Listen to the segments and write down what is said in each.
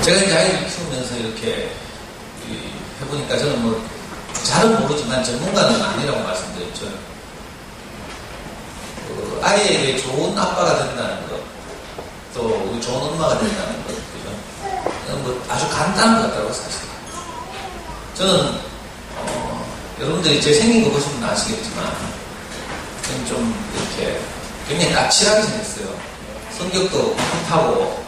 제가 이제 아이를 키우면서 이렇게 해보니까 저는 뭐 잘은 모르지만 전문가는 아니라고 말씀드렸죠. 아이에게 좋은 아빠가 된다는 것, 또 우리 좋은 엄마가 된다는 것, 그죠? 뭐 아주 간단한 것 같다고 사실. 저는 여러분들이 제 생긴 거 보시면 아시겠지만 저는 좀 이렇게 굉장히 까칠하게 생겼어요. 성격도 급하고.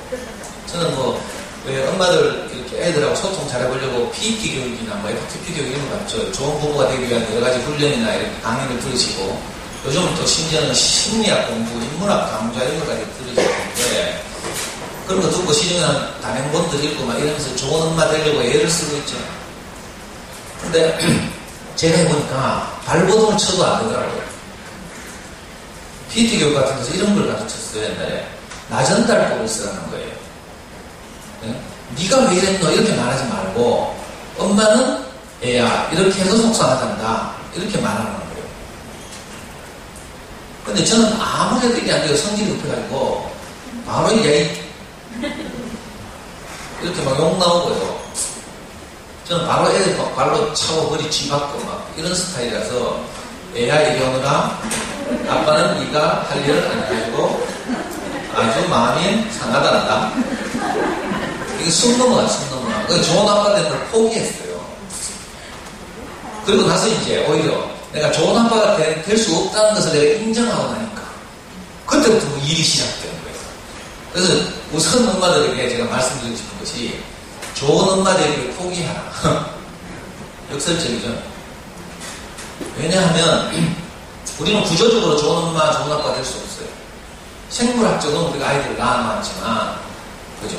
저는 뭐 왜 엄마들 이렇게 애들하고 소통 잘해보려고 PEP 교육이나 뭐 FTP 교육 이런 거 봤죠. 좋은 부모가 되기 위한 여러 가지 훈련이나 이렇게 강의를 들으시고, 요즘은 또 심지어는 심리학 공부, 인문학 강좌 이런 것까지 들으시는데, 그런 거 듣고 시중에는 단행본들 읽고 막 이러면서 좋은 엄마 되려고 애를 쓰고 있죠. 근데 제가 해보니까 발버둥을 쳐도 안 되더라고요. PT 교육 같은 데서 이런 걸 가르쳤어요. 옛날에 나전달법을 쓰라는 거예요. 네? 네가 왜 이랬노? 이렇게 말하지 말고 엄마는 애야 이렇게 해서 속상하단다 이렇게 말하는 거예요. 근데 저는 아무래도 이게 안 돼요. 성질이 급해가지고 바로 이렇게 막 욕 나오고요. 저는 바로 애들 발로 차고 머리 쥐박고 막 이런 스타일이라서, 애야 이리 오너라, 아빠는 네가 할 일을 안 해주고 아주 마음이 상하다란다. 이게 숨 넘어가. 좋은 아빠 되는 걸 포기했어요. 그리고 나서 이제 오히려 내가 좋은 아빠가 될 수 없다는 것을 내가 인정하고 나니까 그때부터 뭐 일이 시작되는 거예요. 그래서 우선 엄마들에게 제가 말씀드리고 싶은 것이, 좋은 엄마 되기를 포기하라. 역설적이죠. 왜냐하면 우리는 구조적으로 좋은 엄마, 좋은 아빠 될 수 없어요. 생물학적으로 우리가 아이들을 낳아놨지만, 그죠?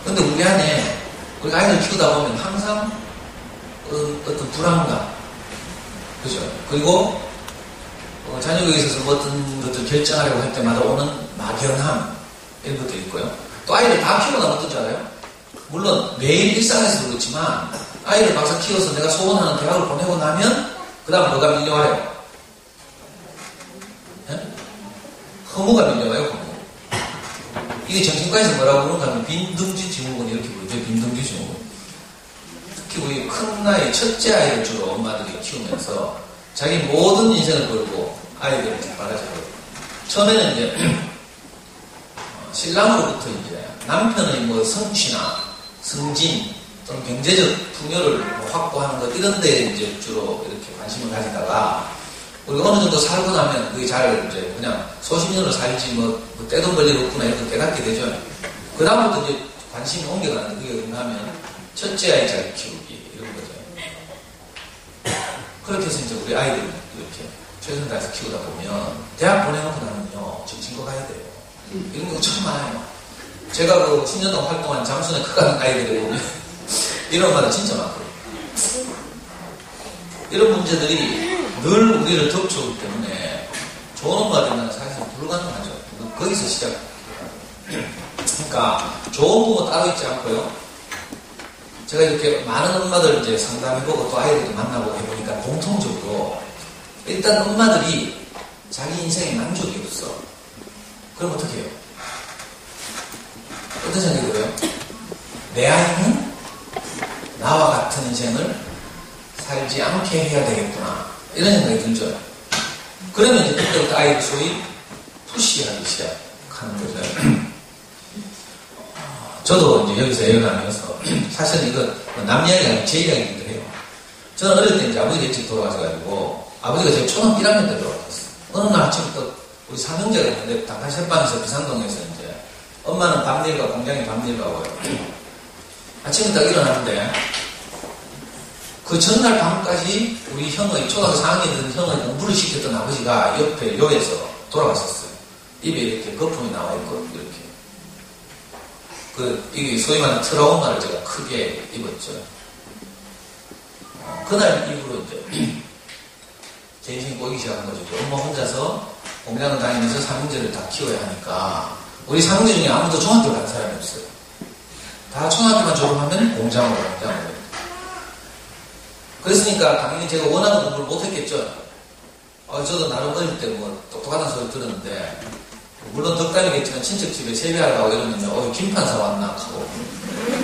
근데 우리 안에 우리가 아이들 키우다 보면 항상 어떤 불안감, 그죠? 그리고 자녀에게 있어서 뭐 어떤 것들 결정하려고 할 때마다 오는 막연함, 이런 것도 있고요. 또 아이를 다 키우고 나면 어떤 줄 알아요? 물론 매일 일상에서 그렇지만 아이를 막상 키워서 내가 소원하는 대학을 보내고 나면 그 다음 뭐가 밀려와요? 허무가 밀려와요. 허무. 이게 정신과에서 뭐라고 그러는가 하면 빈둥지 증후군 이렇게 부르죠. 빈둥지 증후군. 특히 우리 큰 나이 첫째 아이를 주로 엄마들이 키우면서 자기 모든 인생을 걸고 아이들을 바라줘요. 처음에는 이제 신랑으로부터 이제 남편의 뭐 성취나 승진 또는 경제적 풍요를 확보하는 것 이런 데 이제 주로 이렇게 관심을 가지다가, 우리가 어느 정도 살고 나면 그게 잘 이제 그냥 소신년을 살지 뭐 떼돈 벌 일 없구나 이렇게 깨닫게 되죠. 그 다음부터 이제 관심이 옮겨가는데, 그게 뭔가 하면 첫째 아이 잘 키우기 이런 거죠. 그렇게 해서 이제 우리 아이들 이렇게 최선 다해서 키우다 보면 대학 보내놓고 나면요 정신과 가야 돼요. 이런 거 참 많아요. 제가 그 10년 동안 활동한 장순에 크가는 아이들이 보면 이런 말은 진짜 많거든요. 이런 문제들이 늘 우리를 덮쳐오기 때문에 좋은 엄마가 된다는 사실은 불가능하죠. 거기서 시작. 그러니까 좋은 부모 따로 있지 않고요. 제가 이렇게 많은 엄마들 이제 상담해보고 또 아이들도 만나보고 해보니까 공통적으로 일단 엄마들이 자기 인생에 만족이 없어. 그럼 어떻게 해요? 어떤 생각이 들어요? 내 아이는 나와 같은 인생을 살지 않게 해야 되겠구나. 이런 생각이 들죠. 그러면 이제 그때부터 아이를 소위 푸시하기 시작하는 거죠. 저도 이제 여기서 애를 나누면서 사실 이거 남 이야기가 아니고 제 이야기이기도 해요. 저는 어릴 때 이제 아버지가 일찍 돌아가셔가지고 아버지가 제가 초등학교 1학년 때 돌아가셨어요. 어느 날 아침부터 우리 삼형제가 있는데 단칼셋방에서 비산동에서 이제 엄마는 밤일 가고 공장에 밤일 가고요. 아침에 딱 일어났는데 그 전날 밤까지 우리 형의 초등학교 4학년 된 형의 공부를 시켰던 아버지가 옆에 요에서 돌아가셨어요. 입에 이렇게 거품이 나와 있고 이렇게. 이게 소위 말하는 트라우마를 제가 크게 입었죠. 그날 이후로 이제 제 인생이 꼬이기 시작한 거죠. 엄마 혼자서 공장을 다니면서 삼형제를 다 키워야 하니까 우리 삼형제 중에 아무도 중학교 간 사람이 없어요. 다 초등학교만 졸업하면 공장으로. 그랬으니까 당연히 제가 원하는 공부를 못했겠죠. 저도 나름 어릴 때 뭐 똑똑하다는 소리 들었는데 물론 덕담이겠지만 친척집에 세배하러 가고 이러면 김판 사왔나 하고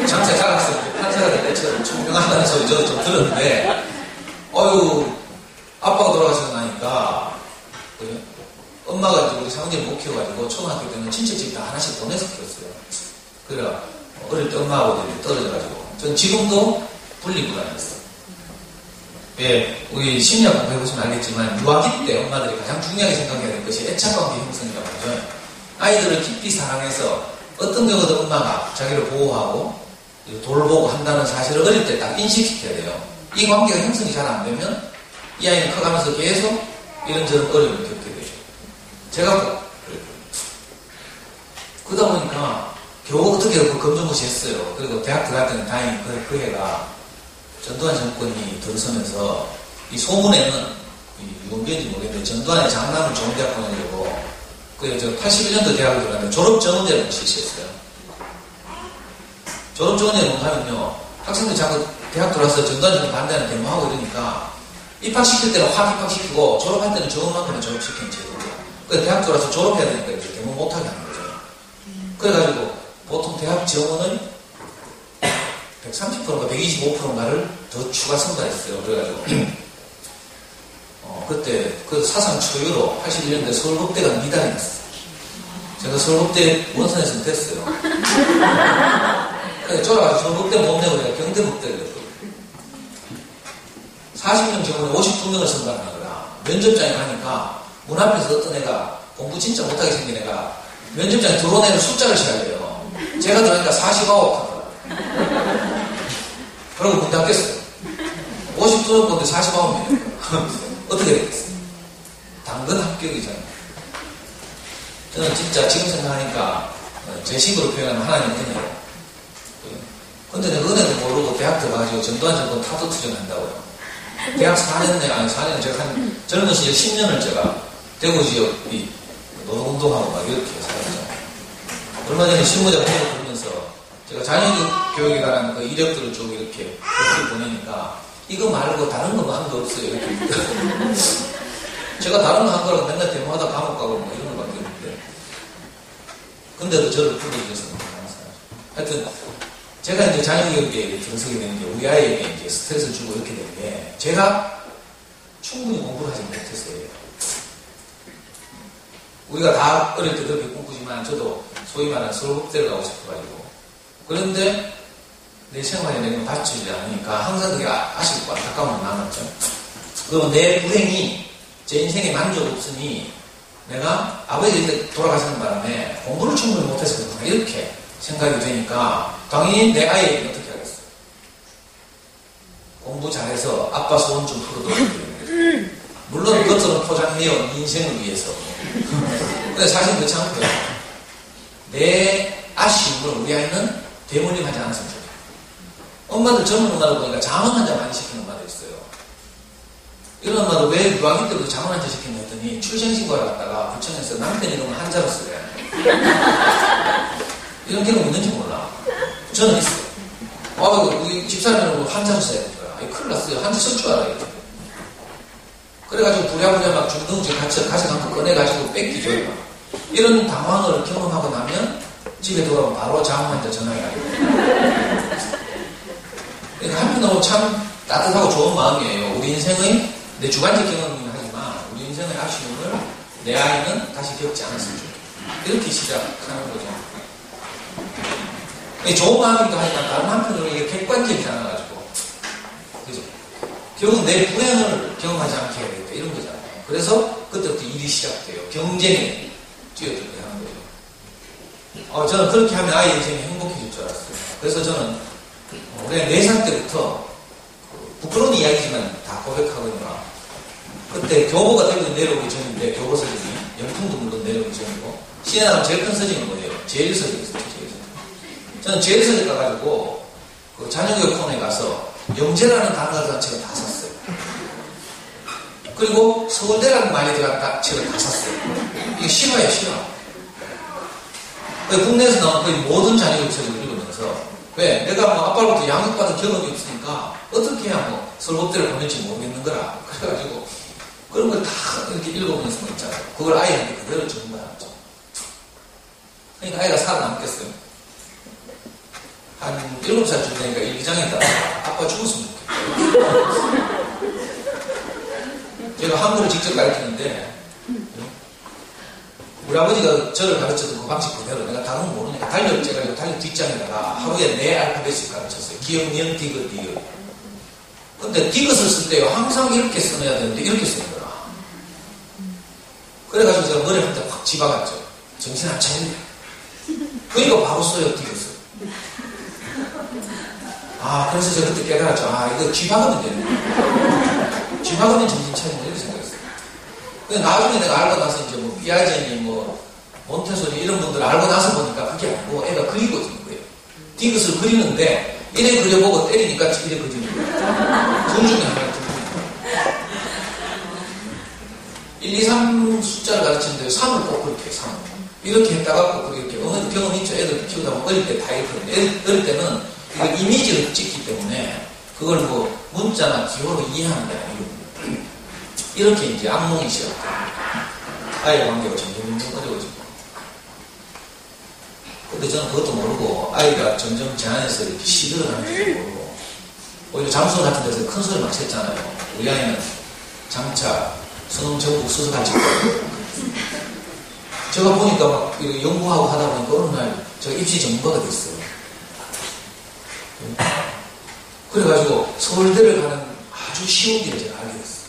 장사 잘했을 때 판사가 될 때처럼 총명하다는 소리 저도 좀 들었는데 아빠가 돌아가시고 나니까 그래? 엄마가 이제 우리 사모님 못 키워가지고 초등학교 때는 친척집 다 하나씩 보내서 키웠어요. 그래가 어릴 때 엄마하고 떨어져가지고 전 지금도 분리불안했어요. 예, 우리 심리학 공부해보시면 알겠지만 유아기 때 엄마들이 가장 중요하게 생각해야 될 것이 애착관계 형성이라고 하죠. 아이들을 깊이 사랑해서 어떤 경우도 엄마가 자기를 보호하고 돌보고 한다는 사실을 어릴 때 딱 인식시켜야 돼요. 이 관계가 형성이 잘 안 되면 이 아이는 커가면서 계속 이런저런 어려움을 겪게 되죠. 제가 그랬거든요. 그러다 보니까 겨우 어떻게 그 검정고시 했어요. 그리고 대학 들어갈 때는 다행히 그 해가 전두환 정권이 들어서면서 이 소문에는 유언비인지 모르겠는데 전두환의 장남을 좋은 대학 보내려고 저 81년도 대학을 들어갔는데 졸업정원제를 실시했어요. 졸업정원제를 뭔가면요 학생들이 자꾸 대학 들어와서 전두환 정권 반대하는 데모하고 이러니까 입학시킬 때는 확 입학시키고 졸업할 때는 적은만큼만 졸업시키는 제도예요. 그래서 대학 들어와서 졸업해야 되니까 이제 데모 못하게 하는 거죠. 그래가지고 보통 대학 정원은 130%인가 125%인가를 더 추가 선발했어요. 그래가지고 그때 그 사상 초유로 81년대 서울법대가 미달이 났어요. 제가 서울법대 원산에서 됐어요. 그래서 졸아가지고 서울법대 못 내고 내가 경대법대를 냈거든요. 40명 정원에 52명을 선발하는 거라. 면접장에 가니까 문 앞에서 어떤 애가 공부 진짜 못하게 생긴 애가 면접장에 들어온 애를 숫자를 세야 돼요. 제가 들어가니까 49 하더라고요. 그러고 문 닫겠어요. 52명 본데 49명이니까. 어떻게 되겠어요? 당근 합격이잖아요. 저는 진짜 지금 생각하니까 제 식으로 표현하면 하나님 은혜예요. 근데 내가 은혜도 모르고 대학 들어가가지고 전두환 정권 타도 투쟁한다고요. 대학 4년 내, 아니 4년 제가 한 젊은 시절 10년을 제가 대구 지역 노동운동하고 막 이렇게 살았죠. 얼마 전에 실무자 회의를 보면서 제가 자녀교육에 관한 그 이력들을 쭉 이렇게 보내니까 이거 말고 다른 거 한 거 없어요. 이렇게. 제가 다른 거 한 거라고 맨날 데모하다 감옥 가고 뭐 이런 거밖에 없는데. 근데도 저를 불러주셔서 너무 감사하죠. 하여튼, 제가 이제 자녀교육에 들어서게 되는 게 우리 아이에게 이제 스트레스를 주고 이렇게 되는 게 제가 충분히 공부를 하지 못해서예요. 우리가 다 어릴 때 그렇게 꿈꾸지만 저도 소위 말하는 서울법대를 가고 싶어가지고. 그런데 내 생활에 내가 받치지 않으니까 항상 그게 아쉽고 안타까움이 많았죠. 그리고 내 불행이 제 인생에 만족 없으니 내가 아버지 돌아가시는 바람에 공부를 충분히 못해서 그렇구나 이렇게 생각이 되니까 당연히 내 아이에게 어떻게 하겠어요. 공부 잘해서 아빠 소원 좀 풀어도 물론 그것처럼 포장해요. 인생을 위해서. 근데 사실 그렇지 않고요. 내 아쉬움을 우리 아이는 대물림하지 않았으면 좋겠어요. 엄마들 젊은 엄마들 보니까 잠원 한 잔 많이 시키는 엄마들 있어요. 이런 엄마들 왜 유아기 때부터 잠원 한 잔 시키냐 했더니 출생신고를 갖다가 구청에서 남편 이름을 한자로 쓰래. 이런 경우 있는지 몰라. 저는 있어요. 우리 집사람은 한자로 써야 되는 거야. 큰일 났어요. 한자 쓸 줄 알아요. 그래가지고 부랴부랴 막 중등지 가져간 거 꺼내가지고 뺏기죠. 이런 당황을 경험하고 나면 집에 돌아오면 바로 잠원 한 잔 전화해가지고. 그러니까 한편으로 참 따뜻하고 좋은 마음이에요. 우리 인생의 내 주관적 경험이긴 하지만 우리 인생의 아쉬움을 내 아이는 다시 겪지 않았으면 좋겠다. 이렇게 시작하는 거죠. 좋은 마음이기도 하지만 다른 한편으로 이게 객관적이지 않아가지고 그죠? 결국 내 불행을 경험하지 않게 해야 되겠다 이런 거잖아요. 그래서 그때부터 일이 시작돼요. 경쟁에 뛰어들게 하는 거죠. 저는 그렇게 하면 아이 인생이 행복해질 줄 알았어요. 그래서 저는 올해 4살 때부터 부끄러운 이야기지만 다 고백하거든요. 그때 교보가 대부분 내려오기 전인데 교보 서적이 영풍도 물론 내려오기 전이고 신에 나면 제일 큰 서적은 뭐예요? 제1서적이 있었죠. 저는 제1서적 가가지고 그 자녀교육 코너에 가서 영재라는 단어 자체가 다 샀어요. 그리고 서울대라는 말이 들어간 책을 다 샀어요. 이게 실화예요, 실화. 국내에서 나온 거의 모든 자녀교육 서적을 읽으면서 왜? 내가 뭐 아빠로부터 양육받은 경험이 없으니까 어떻게 해야 뭐 서울법대를 보낼지 모르겠는 거라. 그래가지고 그런 걸 다 이렇게 읽어보면서 있잖아요. 그걸 아이한테 그대로 전달하죠. 그러니까 아이가 살아남겠어요. 한 7살쯤 되니까 일기장에다 아빠 죽었으면 좋겠다. 제가 한글을 직접 가르치는데 우리 아버지가 저를 가르쳤던 그 방식 그대로 내가 다른 건 모르니까 달력제가 달력 뒷장에다가 하루에 4 알파벳을 가르쳤어요. 기억, 년, 디귿, 디귿. 근데 디귿을 쓸 때요 항상 이렇게 써야 되는데 이렇게 쓰는 거라. 그래가지고 제가 머리 한테 확 집어갔죠. 정신 안 차리네. 그러니까 바로 써요 디귿을. 그래서 제가 그때 깨달았죠. 이거 쥐박으면 되는 쥐박으면 정신 차리네 이렇게 생각했어요. 근데 나중에 내가 알고 나서 이제 뭐 피아제니 몬테소리 이런 분들 알고 나서 보니까 그게 아니고 애가 그리고 있는 거예요. 디귿을 그리는데 이래 그려보고 때리니까 이래 그리는 거예요. 둘 중에 하나를 그리는 거예요. 1, 2, 3 숫자를 가르치는데 3을 꼭 그렇게 3. 이렇게 했다가 꼭 그렇게 경험 있죠. 애들 키우다 보면 어릴 때 다 이렇거든요. 어릴 때는 이걸 이미지를 찍기 때문에 그걸 뭐 문자나 기호로 이해하는 게 아니고 이렇게 이제 악몽이 시작돼요. 아이의 관계가 점점 어려워지고. 근데 저는 그것도 모르고 아이가 점점 제 안에서 이렇게 시들어가는 줄도 모르고 오히려 장소 같은 데서 큰 소리 막 쳤잖아요. 우리 아이는 장차 수능 전국 수석할 줄 알고 제가 보니까 막 연구하고 하다 보니까 어느 날 제가 입시 전문가가 됐어요. 그래가지고 서울대를 가는 아주 쉬운 길을 제가 알게 됐어요.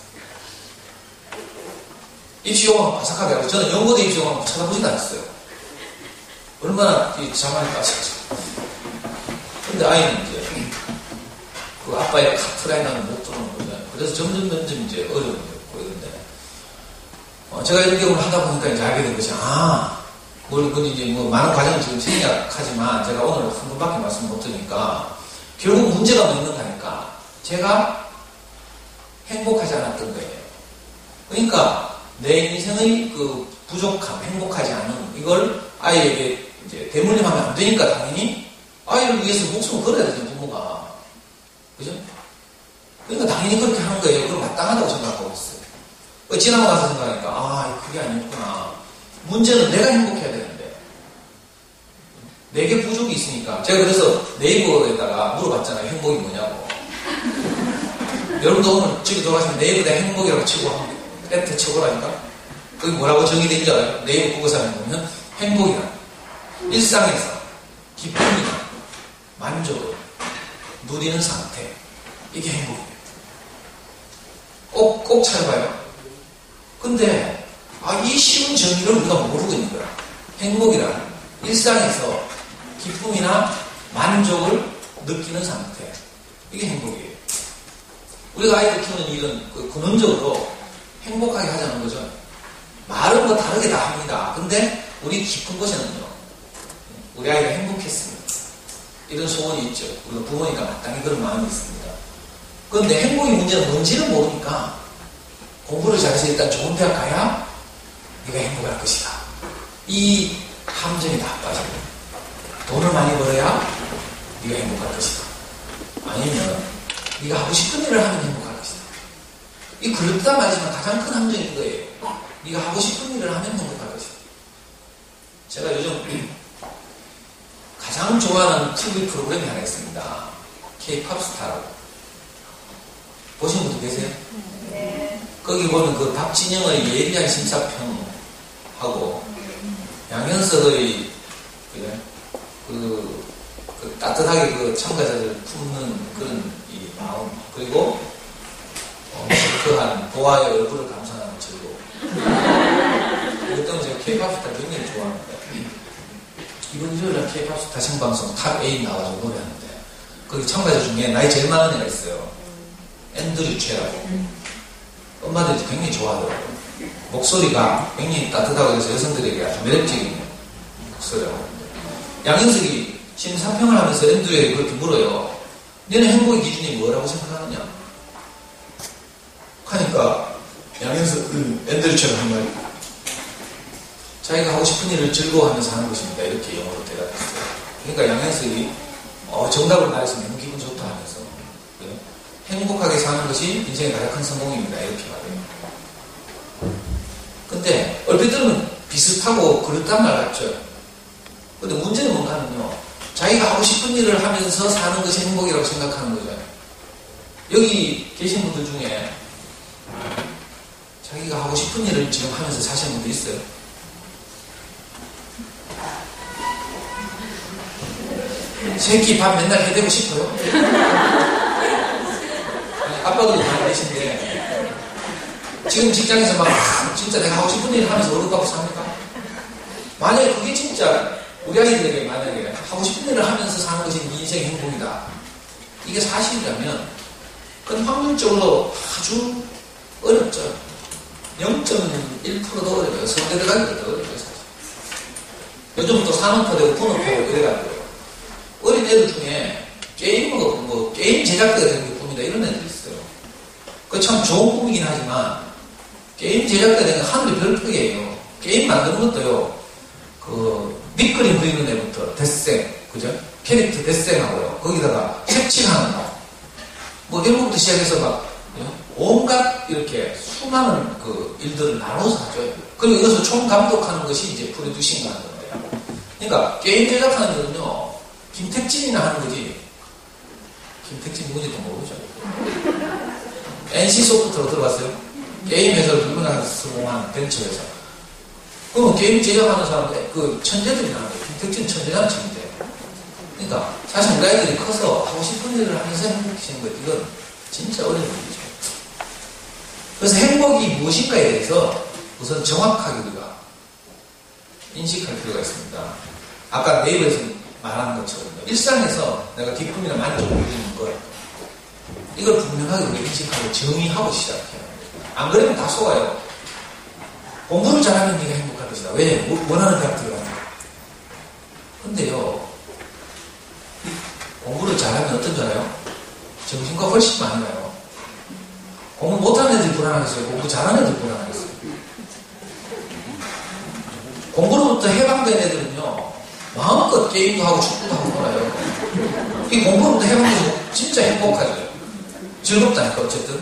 입시 용어는 바삭하게 알고 저는 연고대 입시 용어는 찾아보지도 않았어요. 얼마나 자만이 빠졌죠. 근데 아이는 이제 그 아빠의 카트라인은 못 들어오는 거잖아요. 그래서 점점 이제 어려운 거였는데 제가 이런 경험을 하다 보니까 이제 알게 된 것이 물론 이제 뭐 많은 과정을 지금 생략하지만 제가 오늘 한 번밖에 말씀 못 드리니까 결국 문제가 뭐 있는가 하니까 제가 행복하지 않았던 거예요. 그러니까 내 인생의 그 부족함, 행복하지 않은 이걸 아이에게 이제 대물림하면 안 되니까 당연히 아이를 위해서 목숨을 걸어야 되죠, 부모가. 그죠? 그러니까 당연히 그렇게 하는 거예요. 그럼 마땅하다고 생각하고 있어요. 지나고 나서 생각하니까 그게 아니었구나. 문제는 내가 행복해야 되는데 내게 부족이 있으니까 제가 그래서 네이버에다가 물어봤잖아요. 행복이 뭐냐고. 여러분도 오늘 집에 돌아가시면 네이버에다 행복이라고 치고 한번 엔터 쳐보라니까. 그게 뭐라고 정의되는 줄 알아요? 네이버 국어사전에 보면 행복이란 일상에서 기쁨이나 만족을 누리는 상태, 이게 행복이에요. 꼭 찾아봐요. 근데 이 쉬운 정의를 우리가 모르고 있는 거야. 행복이란 일상에서 기쁨이나 만족을 느끼는 상태, 이게 행복이에요. 우리가 아이들 키우는 일은 근원적으로 행복하게 하자는 거죠. 말은 뭐 다르게 다 합니다. 근데 우리 깊은 곳에는요, 우리 아이가 행복했습니다. 이런 소원이 있죠. 우리가 부모니까 마땅히 그런 마음이 있습니다. 그런데 행복의 문제는 뭔지를 모르니까 공부를 잘해서 일단 좋은 대학 가야 네가 행복할 것이다. 이 함정이 다 빠져요. 돈을 많이 벌어야 네가 행복할 것이다. 아니면 네가 하고 싶은 일을 하면 행복할 것이다. 이 그렇다 말지만 가장 큰 함정인 거예요. 네가 하고 싶은 일을 하면 행복할 것이다. 제가 요즘 가장 좋아하는 TV 프로그램이 하나 있습니다. K-POP 스타라고. 보신 분들 계세요? 네. 거기 보면 그 박진영의 예리한 심사평하고 양현석의 그 따뜻하게 그 참가자를 품는 그런 이 마음, 그리고 시크한 보아의 얼굴을 감상하는 즐거움. 이것 때문에 제가 K-POP 스타 굉장히 좋아합니다. 이번 일요일날 K-POP 스타 생방송 탑8 나와서 노래하는데 거기 참가자 중에 나이 제일 많은 애가 있어요. 앤드류 최라고. 엄마들이 굉장히 좋아하더라고요. 목소리가 굉장히 따뜻하고 해서 여성들에게 아주 매력적인 목소리라고. 양현석이 심사평을 하면서 앤드류에게 그렇게 물어요. 너는 행복의 기준이 뭐라고 생각하느냐? 하니까 양현석, 앤드류 최가 한 말이 자기가 하고 싶은 일을 즐거워하면서 하는 것입니다. 이렇게 영어로 대답했어요. 그러니까 양현석이 정답을 말해서 너무 기분 좋다 하면서 행복하게 사는 것이 인생의 가장 큰 성공입니다. 이렇게 말해요. 근데 얼핏 들으면 비슷하고 그렇단 말 같죠. 근데 문제는 뭔가 하면요. 자기가 하고 싶은 일을 하면서 사는 것이 행복이라고 생각하는 거죠. 여기 계신 분들 중에 자기가 하고 싶은 일을 지금 하면서 사시는 분들 있어요? 새끼 밥 맨날 해대고 싶어요? 아니, 아빠도 다 계신데 지금 직장에서 막 진짜 내가 하고 싶은 일을 하면서 월급 받고 삽니까? 만약에 그게 진짜 우리 아이들에게 만약에 하고 싶은 일을 하면서 사는 것이 네 인생의 행복이다. 이게 사실이라면 그건 확률적으로 아주 어렵죠. 0.1%도 어려워요. 서울대 들어가기도 더 어려워요. 사실. 요즘 또 산업화 되고 분업화되고 이래가지고 어린 애들 중에 게임 제작자가 되는 게 꿈이다 이런 애들이 있어요. 그 참 좋은 꿈이긴 하지만 게임 제작자가 되는 건 하늘의 별표예요. 게임 만드는 것도요. 그 밑그림 그리는 애부터 데생, 그죠? 캐릭터 데생하고요. 거기다가 색칠하는 거. 뭐 이런 것부터 시작해서 막 온갖 이렇게 수많은 그 일들을 나눠서 하죠. 그리고 이것을 총감독하는 것이 이제 프로듀싱을 하는 건데요. 그러니까 게임 제작하는 일은요. 김택진이나 하는 거지. 김택진 누군지도 모르죠. NC소프트로 들어봤어요? 게임 회사를 얼마나 성공한 벤처 회사. 그럼 게임 제작하는 사람들, 그 천재들이 나와요. 김택진 천재라는 천재. 그러니까 사실 우리 아이들이 커서 하고 싶은 일을 하면서 행복해지는 것, 이건 진짜 어려운 일이죠. 그래서 행복이 무엇인가에 대해서 우선 정확하게 우리가 인식할 필요가 있습니다. 아까 네이버에서 말하는 것처럼 일상에서 내가 기쁨이나 만족을 누리는 것, 이걸 분명하게 우리가 인식하고 정의하고 시작해요. 안 그러면 다 속아요. 공부를 잘하면 네가 행복할 것이다. 왜? 원하는 대학 들어가는 거야. 근데요, 공부를 잘하면 어떤 줄 알아요? 정신과 훨씬 많이 가요. 공부 못하는 애들이 불안하겠어요? 공부 잘하는 애들이 불안하겠어요? 공부로부터 해방된 애들은요, 마음껏 게임도 하고 축구도 하고 놀아요. 이 공부로부터 해방돼서 진짜 행복하죠. 즐겁다니까, 어쨌든.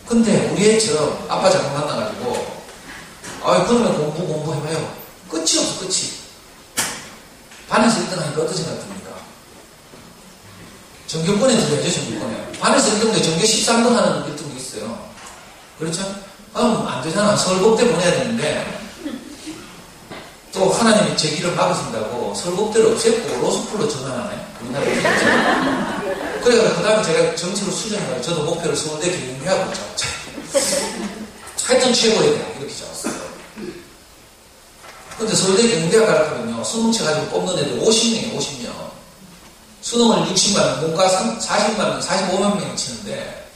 근데 우리 애처럼 아빠 잘못 만나가지고, 그러면 공부 해봐요. 끝이 없어, 끝이. 반에서 1등 하니까 어떤 생각 듭니까? 전교권에 들어야죠, 전교권에. 반에서 1등인데 전교 13등 하는 1등도 있어요. 그렇죠? 안 되잖아. 서울법대 보내야 되는데, 또 하나님이 제 길을 막으신다고 서울법대를 없앴고 로스쿨로 전환하네. 우리나라에. 그래서 그 다음에 제가 정치로 수정해가지고 저도 목표를 서울대 경영대학으로 잡았죠. 하여튼 최고의 대학 이렇게 잡았어요. 근데 서울대 경영대학 가려면 수능치 가지고 뽑는 애들 50명이에요. 50명. 수능을 60만 명, 문과 40만 명, 45만 명이 치는데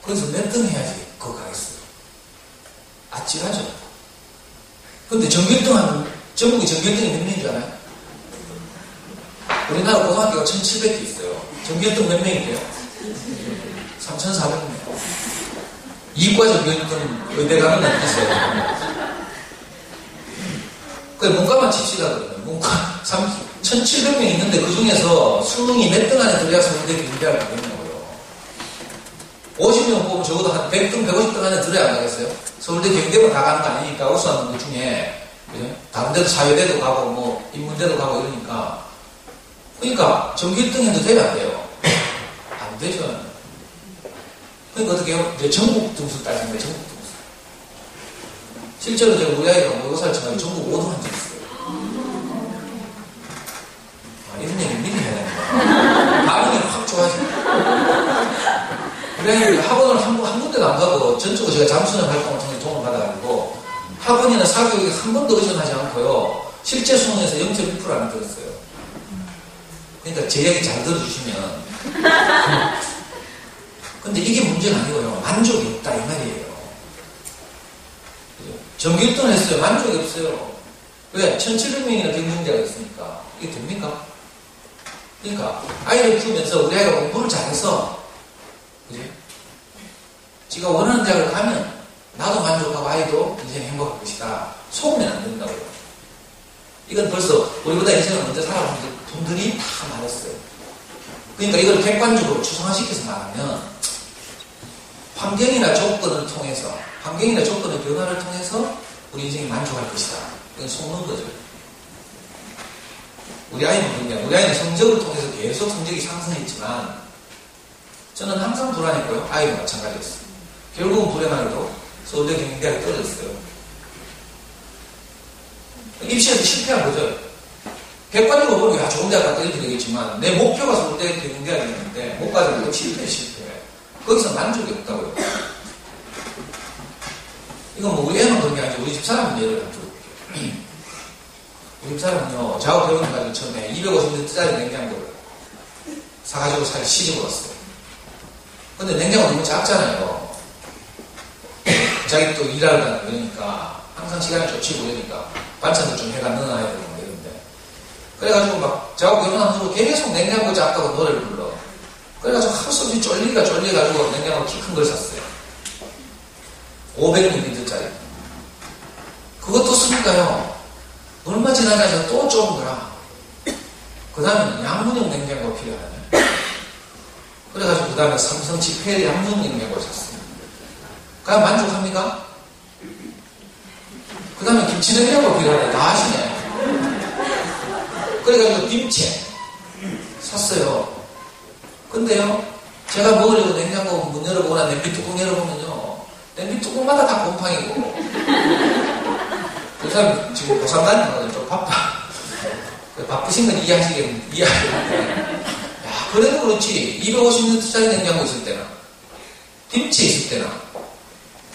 거기서 몇 등 해야지 그거 가겠어요. 아찔하죠. 근데 전교 1등 하면 전국에 전교 1등이 몇 명인 줄 알아요? 우리나라 고등학교가 1700개 있어요. 전교 1등 몇 명인데요? 3400명. 이과 전교 1등 의대 가는 애 있어요. 그 문과만 칩시다 그러면 문과 1700명 있는데 그 중에서 수능이 몇 등 안에 들어야 서울대 경영대학을 가겠냐고요. 50명 뽑으면 적어도 한 100등, 150등 안에 들어야 안 가겠어요? 서울대 경영대만 다 가는 거 아니니까 우수한 분 중에 다른 데도 사회대도 가고 뭐 인문대도 가고 이러니까 그러니까 전교 1등 해도 돼요 안 돼요? 안 되죠. 그러니까 어떻게 해요? 이제 전국 등수 따지는 거예요. 전국 등수. 실제로 제가 우리 아이가 모의고사를 쳐가지고 전국 5등 한 적 있어요. 이런 얘기 미리 해야 되는 거야. 반응이 확 좋아지고. 우리 아이가 학원을 한 군데도 안 가고 전적으로 제가 잠수는 활동을 통해 도움을 받아가지고 학원이나 사교육에 한 번도 의존하지 않고요. 실제 수능에서 0.1% 안 들었어요. 그러니까 제 얘기 잘 들어주시면. 근데 이게 문제가 아니고요. 만족이 없다 이 말이에요. 전교 1등 했어요. 만족이 없어요. 왜? 1700명이나 경쟁자가 있으니까. 이게 됩니까? 그러니까 아이를 키우면서 우리 아이가 공부를 잘해서 그지? 지가 원하는 대학을 가면 나도 만족하고 아이도 인생 행복할 것이다. 속으면 안 된다고요. 이건 벌써 우리보다 인생을 먼저 살아본 분들이 다 말했어요. 그러니까 이걸 객관적으로 추상화시켜서 말하면 환경이나 조건을 통해서 환경이나 조건의 변화를 통해서 우리 인생이 만족할 것이다. 이건 속는 거죠. 우리 아이는 그냥, 우리 아이는 성적을 통해서 계속 성적이 상승했지만, 저는 항상 불안했고요. 아이도 마찬가지였어요. 결국은 불행하게도 서울대 경영대학에 떨어졌어요. 입시에서 실패한 거죠. 객관적으로 보면, 야, 좋은 대학 갔다 이렇게 되겠지만, 내 목표가 서울대 경영대학이었는데, 못 가서 또 실패. 거기서 만족이 없다고요. 이건 뭐 우리 애만 그런 게 아니죠. 우리 집 사람은 예를 들어볼게요. 우리 집 사람은요, 작업해보는 가지고 처음에 250리터짜리 냉장고를 사가지고 시집을 왔어요. 근데 냉장고 너무 작잖아요. 자기 또 일하러 가는 그러니까 항상 시간이 쫓이고 그러니까 반찬도 좀 해가 넣어놔야 되고 뭐 이런데. 그래가지고 막 저하고 결혼한 후로 계속 냉장고 작다고 노래를 불러. 그래가지고 하루 종일 쫄려가지고 냉장고 키 큰 걸 샀어요. 500ml짜리. 그것도 쓰니까요. 얼마 지나가서 또 좁은 거라. 그 다음에는 양문형 냉장고가 필요하네. 그래가지고 그 다음에 삼성 지페리 양문형 냉장고를 샀어요. 그냥 만족합니까? 그 다음에 김치 냉장고가 필요하네. 다 하시네. 그래가지고 김치 샀어요. 근데요, 제가 먹으려고 냉장고 문 열어보거나 냄비 뚜껑 열어보면요, 냄비 뚜껑마다 다 곰팡이고. 그 사람 지금 고3 다니는 좀 바빠. 바쁘신 건 이해하시겠는데. 야, 그래도 그렇지. 250리터짜리 냉장고 있을 때나, 김치 있을 때나,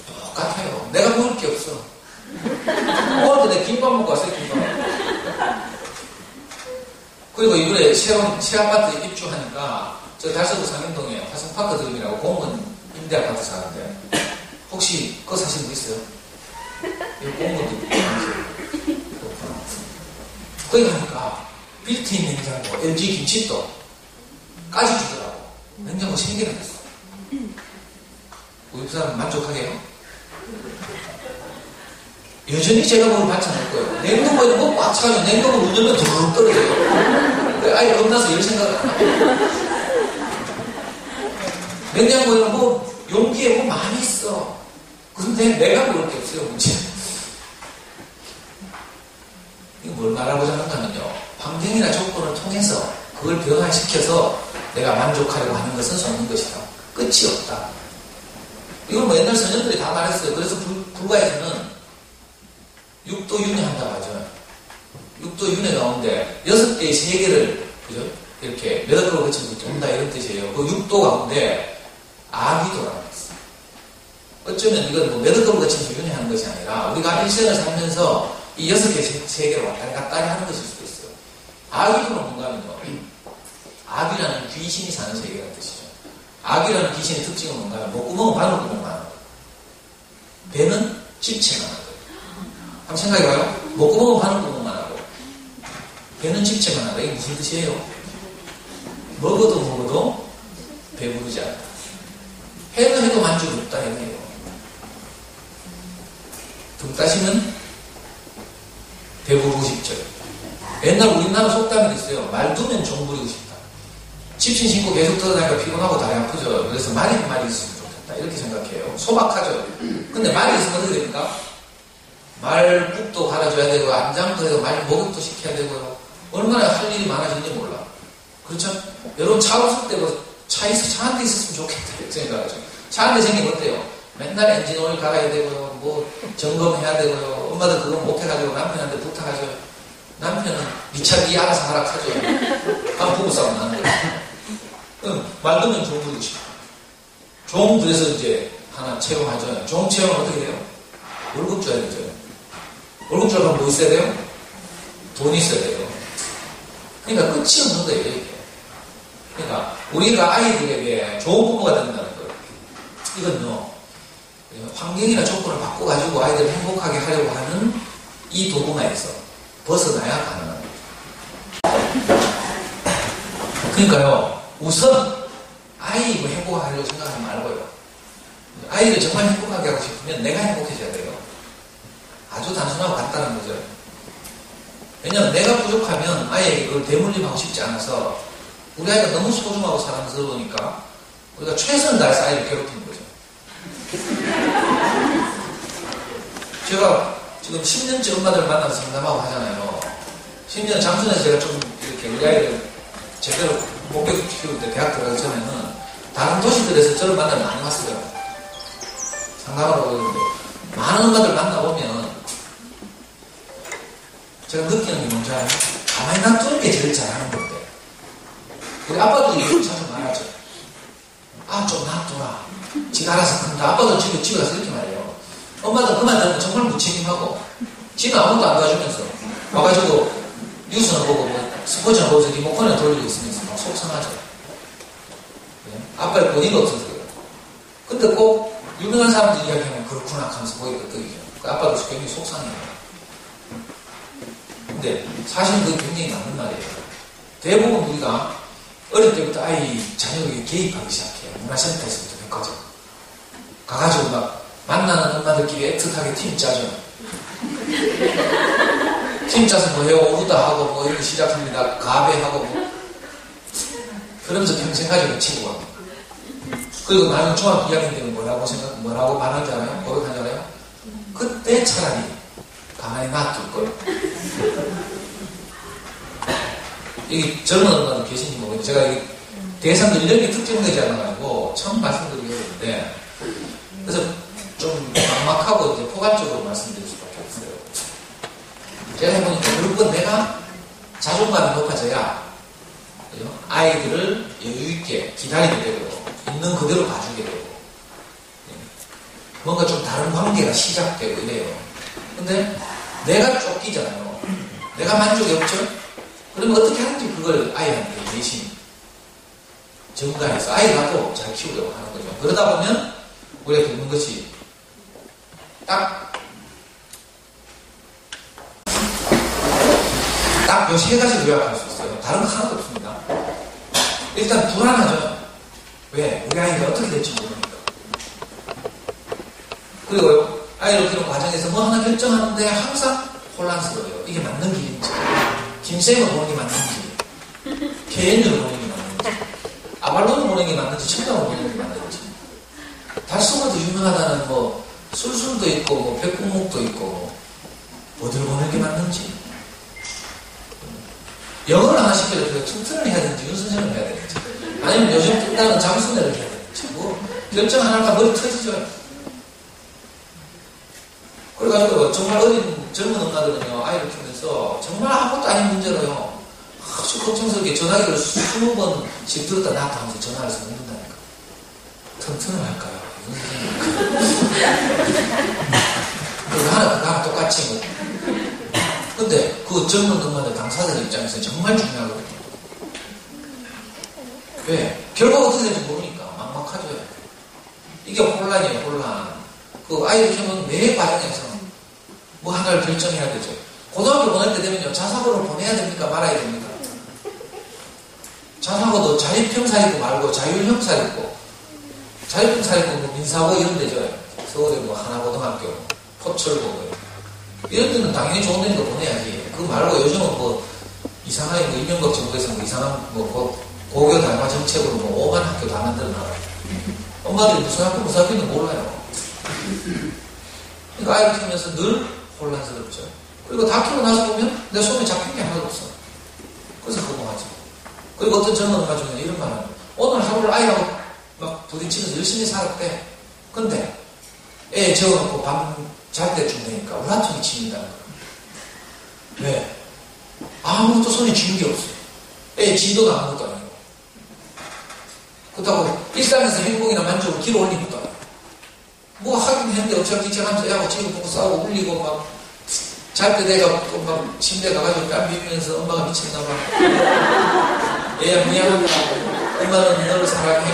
똑같아요. 내가 먹을 게 없어. 오늘도 내가 김밥 먹고 왔어요, 김밥. 그리고 이번에 새 아파트 입주하니까, 저 달서구 상현동에 화성파크 드림이라고 공무원 임대 아파트 사는데, 혹시 그거 사시는 분 있어요? 이 공무원도 있고. 거기 가니까 빌트인 냉장고, LG 김치도 까지 주더라고. 냉장고 3개나 됐어. 우리 사람 만족하게요? 여전히 제가 먹을 반찬 없고요. 냉동고에는 뭐 꽉 차가지고 냉동고 문 열면 두루룩 떨어져요. 아예 겁나서 열 생각을 안 하고. 냉장고에는 뭐 용기에 뭐 많이 있어. 근데 내가 먹을 게 없어요, 문제. 이거 뭘 말하고자 한다면요. 환경이나 조건을 통해서 그걸 변화시켜서 내가 만족하려고 하는 것은 속는 것이다. 끝이 없다. 이걸 뭐 옛날 선생들이 다 말했어요. 그래서 불가에서는 6도 윤회 한다고 하죠. 6도 윤회 가운데 6개의 세계를, 그죠? 이렇게 몇 억을 거쳐서 돈다 이런 뜻이에요. 그 6도 가운데 아기도라고 했어요. 어쩌면 이건 뭐 몇 억을 거쳐서 윤회하는 것이 아니라 우리가 일생을 살면서 이 6개의 세계를 왔다리 갔다리 하는 것일 수도 있어요. 아기도는 뭔가 하면요. 아기라는 귀신이 사는 세계라는 뜻이죠. 아기라는 귀신의 특징은 뭔가 하면 목구멍은 바늘구멍만 하는 거예요. 배는 집체만 하는 거예요. 한번 생각해봐요. 목구멍은 바늘구멍만 하고 배는 집체만 하다. 이게 무슨 뜻이에요? 먹어도 배부르지 않다. 해도 만족이 없다 이거예요. 등 따시면 배부르고 싶죠. 옛날 우리나라 속담이 있어요. 말 두면 종 부리고 싶다. 집신 신고 계속 들어다니까 피곤하고 다리 아프죠. 그래서 말이 한 마리 있으면 좋겠다. 이렇게 생각해요. 소박하죠. 근데 말이 있으면 어떻게 됩니까? 말북도 갈아줘야 되고 안장도 해고 말 목욕도 시켜야 되고요. 얼마나 할 일이 많아졌는지 몰라. 그렇죠? 여러분 차 없을 때 뭐 차 한 대 있었으면 좋겠다. 이렇게 생각하죠. 차 한 대 생기면 어때요? 맨날 엔진 오일 갈아야 되고요. 뭐 점검해야 되고요. 엄마도 그거 못해가지고 남편한테 부탁하죠. 남편은 니 차 니 알아서 하라 하죠. 한 부부싸움 나는 거예요. 말 두면 종 부리고 싶어. 종 그래서 이제 하나 채용하죠. 종 채용은 어떻게 돼요? 월급 줘야 되죠. 월급 주려면 뭐 있어야 돼요? 돈이 있어야 돼요. 그러니까 끝이 없는 거예요. 이게. 그러니까 우리가 아이들에게 좋은 부모가 된다는 거. 이건요. 환경이나 조건을 바꿔가지고 아이들을 행복하게 하려고 하는 이 도구마에서 벗어나야 가능합니다. 그러니까요. 우선 아이를 행복하게 하려고 생각하지 말고요. 아이를 정말 행복하게 하고 싶으면 내가 행복해져야 돼요. 아주 단순하고 간단한 거죠. 왜냐하면 내가 부족하면 아이에게 그걸 대물림하고 싶지 않아서 우리 아이가 너무 소중하고 사랑스러우니까 우리가 최선을 다해서 아이를 괴롭히는 거죠. 제가 지금 10년째 엄마들 만나서 상담하고 하잖아요. 10년 장순에서 제가 좀 우리 아이를 제대로 목격 키울 때 대학 들어가기 전에는 다른 도시들에서 저를 만나면 많이 왔어요. 상담하러 오는데 많은 엄마들 만나보면 제가 느끼는 게 뭔지 알아요? 가만히 놔두는 게 제일 잘하는 건데 우리 아빠들이 이렇게 자주 말하죠. 아, 좀 놔둬라. 지가 알아서 큰다. 아빠도 집에 가서 이렇게 말해요. 엄마들 그 말 들으면 정말 무책임하고 지는 아무것도 안 도와주면서 와가지고 뉴스나 보고 뭐 스포츠나 보면서 리모컨을 돌리고 있으면서 막 속상하죠. 네? 아빠의 본의가 없어서 그래요. 근데 꼭 유명한 사람들 이야기하면 그렇구나 하면서 보이가 끄이죠. 그 아빠도 굉장히 속상해요. 근데 사실 그게 굉장히 맞는 말이에요. 대부분 우리가 어릴 때부터 아이 자녀에게 개입하기 시작해요. 문화센터에서부터 백화점 가가지고 막 만나는 엄마들끼리 애틋하게 팀 짜죠. 팀 짜서 뭐 해요? 오르다 하고 뭐 이렇게 시작합니다. 가베하고 뭐 그러면서 평생 가지고 치고 갑니다. 그리고 나는 중학교 2학년 되면 뭐라고 말하는지 알아요? 고백하는지 알아요? 그때 차라리 가만히 놔둘걸. 여기 젊은 엄마들 계신지 모르겠는데 제가 이 대상 연령이 특정되지 않아가지고 처음 말씀드리겠는데 그래서 좀 막막하고 이제 포괄적으로 말씀드릴 수밖에 없어요. 제가 해보니까 결국은 내가 자존감이 높아져야 아이들을 여유있게 기다리게 되고 있는 그대로 봐주게 되고 뭔가 좀 다른 관계가 시작되고 이래요. 근데 내가 쫓기잖아요. 내가 만족이 없죠? 그러면 어떻게 하는지 그걸 아이한테 대신 전가해서 아이라도 잘 키우려고 하는 거죠. 그러다 보면 우리가 겪는 것이 딱 요 세 가지로 요약할 수 있어요. 다른 거 하나도 없습니다. 일단 불안하죠. 왜? 우리 아이가 어떻게 될지 모르니까. 그리고 아이를 키우는 과정에서 뭐 하나 결정하는데 항상 혼란스러워요. 이게 맞는 길인지, 김쌤을 보는 게 맞는지, 개인으로 보는 게 맞는지, 아발론을 보는 게 맞는지, 청담을 보는 게 맞는지. 달성어도 유명하다는 뭐 술술도 있고 뭐 백국목도 있고 어디를 보는 게 맞는지. 영어를 하나 시켜도 튜터를 해야 되는지 윤선생을 해야 되는지 아니면 요즘 뜬다는 장순애를 해야 되는지 뭐 결정 하나가 머리 터지죠. 그래가지고 정말 어린 젊은 엄마들은요 아이를 키우면서 정말 아무것도 아닌 문제로요 아주 걱정스럽게 전화기를 20번씩 들었다 놨다 하면서 전화를 해서 묻는다니까. 튼튼을 할까요? 그거 하나 똑같이 뭐. 근데 그 젊은 엄마들 당사자 입장에서 정말 중요하거든요. 왜? 결과가 어떻게 될지 모르니까 막막하죠. 이게 혼란이에요, 혼란. 그 아이를 키우면 매 과정에서 뭐 하나를 결정해야 되죠. 고등학교 보낼 때 되면요, 자사고를 보내야 됩니까? 말아야 됩니까? 자사고도 자립형사 있고 말고 자율형사 있고, 자율형사 있고 뭐 민사고 이런 데죠. 서울에 뭐 하나고등학교, 포철고, 이런 데는 당연히 좋은 데니까 보내야지. 그거 말고 요즘은 뭐 이상하게 뭐 이명박 정부에서 뭐 이상한 뭐 고교 달화 정책으로 뭐 오만 학교 다 만들어놔요. 엄마들이 무슨 학교인지 몰라요. 그러니까 아이를 키우면서 늘 혼란스럽죠. 그리고 다 키우고 나서 보면 내 손에 잡힌 게 하나도 없어. 그래서 허무하지. 그리고 어떤 젊은 엄마 중에 이런 말을 해요. 오늘 하루를 아이하고 막 부딪히면서 열심히 살았대. 근데 애 재워놓고 밤 잘 때쯤 되니까 우라통이 치민다는 거예요. 왜? 아무것도 손에 쥐는 게 없어요. 애 지도도 아무것도 아니고. 그렇다고 일상에서 행복이나 만족을 길어 올린 것도 아니고. 뭐 하긴 했는데 어차피 제가면서 애하고 지금 보고 싸우고 울리고 막 잘 때 내가 또 막 침대에 가가지고 뺨 비비면서 엄마가 미쳤나봐. 애야 미안하다. 엄마는 너를 사랑해.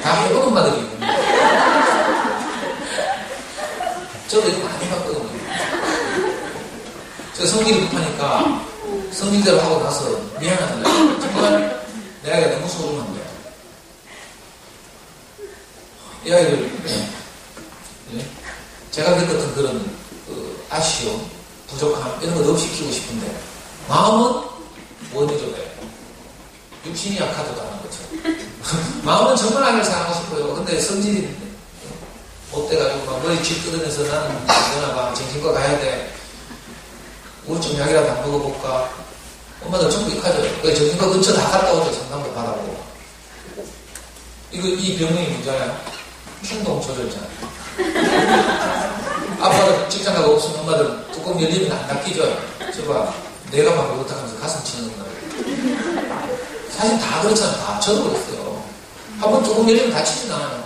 다 해본 엄마들이 있는데. 저도 이거 많이 봤거든요. 제가 성질이 급하니까 성질대로 하고 나서 미안하잖아요. 정말 내 아이가 너무 소중한 거야. 이 아이를 제가 겪었던 그런 아쉬움, 부족함 이런 것 없이 키우고 싶은데 마음은 원해줘요. 육신이 약하다고 하는 거죠. 마음은 정말 아이를 사랑하고 싶어요. 근데 성질이 못 돼가지고 막 머리 쥐 뜯으면서 나는 너나 막 정신과 가야 돼. 우리 저녁이라도 안 먹어볼까? 엄마들 전부 익하죠. 정신과 근처 다 갔다 오죠. 상담도 받아보고. 이 병명이 뭐잖아요? 충동 조절잖아요. 아빠들 직장 가고 없으면 엄마들 뚜껑 열리면 안 닫히죠. 저봐, 내가 막 그렇다 하면서 가슴 치는 거예요. 사실 다 그렇잖아요. 다 저도 그랬어요. 한번 뚜껑 열리면 닫히진 않아요.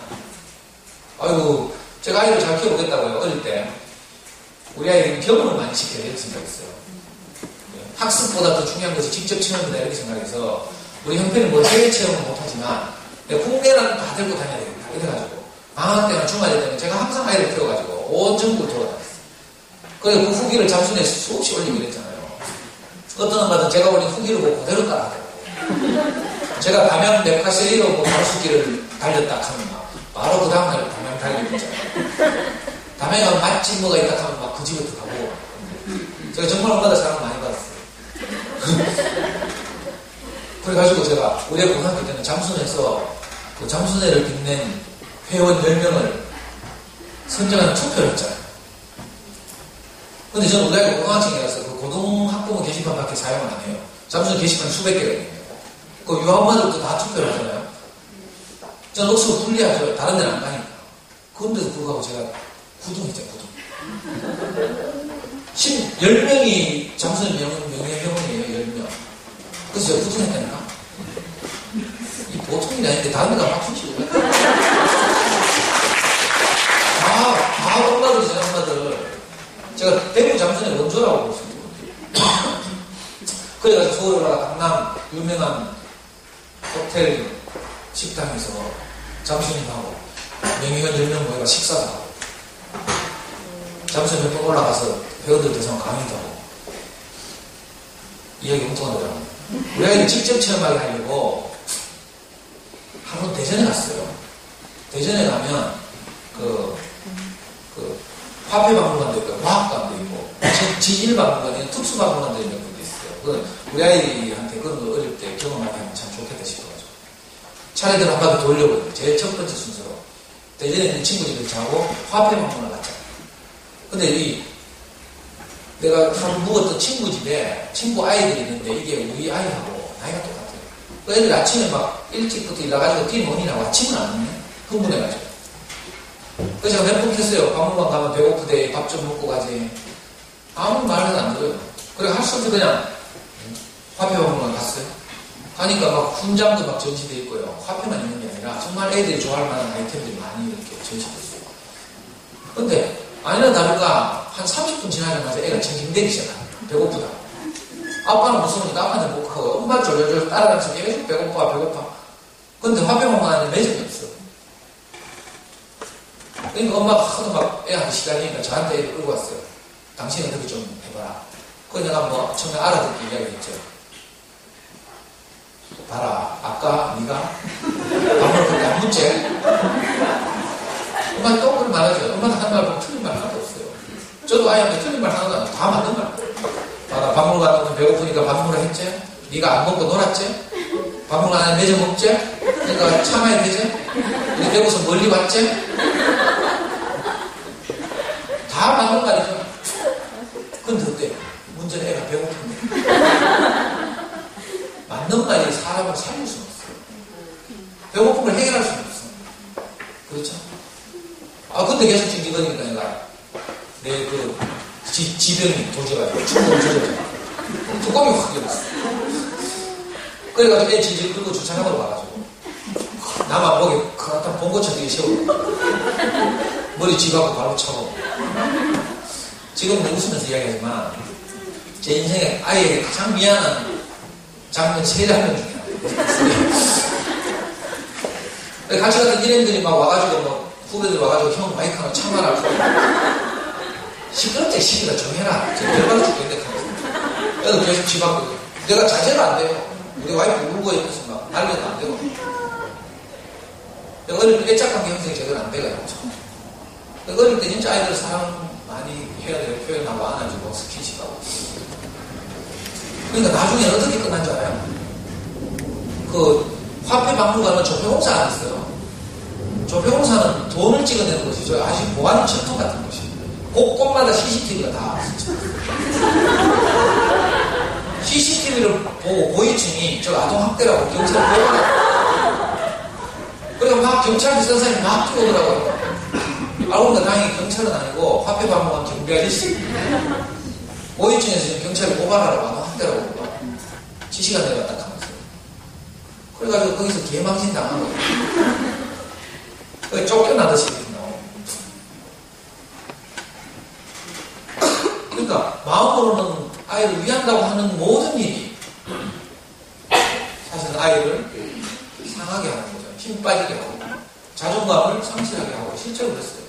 아이고, 제가 아이를 잘 키워보겠다고요. 어릴 때. 우리 아이는 경험을 많이 시켜야 이렇게 생각했어요. 학습보다 더 중요한 것이 직접 체험이다 이렇게 생각해서 우리 형편이 뭐 해외 체험은 못하지만 국내라도 다 들고 다녀야 되겠다 이래가지고 방학 때나 주말에 때는 제가 항상 아이를 키워가지고 온 전국을 돌아다녔어요. 그래서 그 후기를 잠수내에 수없이 올리고 이랬잖아요. 어떤 엄마든 제가 올린 후기를 보고 그대로 따라하더라고요. 제가 담양 메카세리로 뭐 가로수길을 달렸다 하면 막 바로 그 다음날 담양 달리고 있잖아요. 담양에 가면 맛집 뭐가 있다 하면 막 그 집부터 가보고 제가 정말 엄마들 사랑 많이 받았어요. 그래가지고 제가 우리 고등학교 때는 잠수내에서 그 잠수내를 빛낸 회원 10명을 선정하는 투표를 했잖아요. 근데 저는 우리 아이가 고등학생이라서 그 고등학부모 게시판밖에 사용을 안 해요. 잠수내 게시판 수백 개가 있네요. 그 유학마들도 다 투표를 하잖아요. 저는 억수로 불리하죠. 다른 데는 안 가니까. 그런데도 불구하고 제가 구등했잖아요. 구등. 10명이 잠수내 명예회원이에요. 10명. 그래서 제가 구등했다니까. 이 보통이 아닌데 다른 데가 막 춤추고 다 엄마들이잖아요. 엄마들. 제가 대구 잠수내 원조라고 볼 수 있거든요. 그래가지고 서울 올라가 강남 유명한 호텔 식당에서 잠수님하고 명예회원 10명 모여가 식사도 하고 잠수님 몇 번 올라가서 회원들 대상 강의도 하고 이야기 엄청 하더라고요. 우리 아이들 직접 체험하게 하려고 한 번 대전에 갔어요. 대전에 가면 그 화폐박물관도 있고 과학관도 있고 지질박물관에 특수박물관도 있는 것도 있어요. 우리 아이한테 그런 거 어릴 때 경험하게 하면 참 좋겠다 싶어가지고 차례대로 한 바퀴 돌려보고 제일 첫 번째 순서로 대전에 있는 친구들이 자고 화폐박물관 갔잖아요. 근데 내가 한 묵었던 친구 집에 친구 아이들이 있는데 이게 우리 아이하고 나이가 똑같아요. 그 애들 아침에 막 일찍부터 일어나가지고 뛰노니라고 아침은 안 먹네. 흥분해가지고. 그래서 제가 몇 번 했어요. 박물관 가면 배고프대. 밥 좀 먹고 가지. 아무 말은 안 들어요. 그래 할 수 없이 그냥 화폐박물관 갔어요. 가니까 막 훈장도 막 전시돼 있고요. 화폐만 있는 게 아니라 정말 애들이 좋아할 만한 아이템들이 많이 이렇게 전시돼 있어요. 근데 아니나 다를까 한 30분 지나자마자 애가 징징대기 시작합니다. 배고프다. 아빠는 무서우니까 아빠한테 못 가고 엄마 졸졸졸 따라가면서 계속 배고파. 근데 화폐박물관에 매점이 없어. 그러니까 엄마가 하도 막 애한테 시달리니까 저한테 애를 끌고 왔어요. 당신은 그렇게 좀 해봐라. 그래서 내가 뭐 처음에 알아듣기 이야기했죠. 봐라, 아까 네가 밥을 그렇게 안 묻지? 엄마는 또 그런 말 하죠. 엄마는 한 말 보면 틀린 말 하나도 없어요. 저도 아이한테 틀린 말 하나도 안 해요. 다 맞는 말. 봐라, 박물관 가면 배고프니까 밥 먹으라 했지? 네가 안 먹고 놀았지? 박물관 안에 매점 없지? 그러니까 참아야 되지? 우리 배고서 멀리 왔지? 다 맞는 말이죠. 근데 어때? 문제는 애가 배고픈데. 맞는 말이 사람을 살릴 수는 없어요. 배고픔을 해결할 수는 없어요. 그렇죠? 근데 계속 지금 이거니까 내가 내 지병이 도져가지고 충동을 조절했잖아. 뚜껑이 확 열었어. 그래가지고 애 질질 끌고 주차장으로 와가지고 나만 목에 그렇다 봉고차 뒤에 세우고 머리 쥐박고 발로 차고 지금은 웃으면서 이야기하지만 제 인생에 아이에게 가장 미안한 장면 3명 중에 하나. 같이 갔던 일행들이 막 와가지고 뭐 후배들 와가지고 형 마이크 하나 참아라. 시끄럽대 시끄러 정해라. 제가 열받아 죽겠는데 하면서. 애들 계속 쥐박고 내가 자제가 안 돼요. 우리 와이프 울고 있어서 막 난리도 안 되고. 어릴 때 애착관계 형성이 제대로 안 돼가지고. 어릴 때 진짜 아이들 사랑 많이 해야 돼요. 표현하고 안아주고 스킨십하고. 그러니까 나중에 어떻게 끝난 줄 알아요? 그 화폐박물관은 조폐공사 안 했어요. 조폐공사는 돈을 찍어내는 것이죠. 아직 보안 철통 같은 것이. 곳곳마다 CCTV가 다 있었죠. CCTV를 보고 고위층이 저 아동학대라고 경찰을 보고 그러니까 막 경찰 선생님이 막 뛰어오더라고요. 알고 보니까 다행히 경찰은 아니고 화폐 방문한 경비 아저씨. 고위층에서 지금 경찰을 고발하라고 아동학대라고 지시가 내려갔다 하면서. 그래가지고 거기서 개망신 당한 거예요. 거기 쫓겨나듯이 나오고. 그러니까 마음으로는 아이를 위한다고 하는 모든 일이 사실은 아이를 상하게 하는 거죠. 힘 빠지게 하고 자존감을 상실하게 하고 실제로 그랬어요.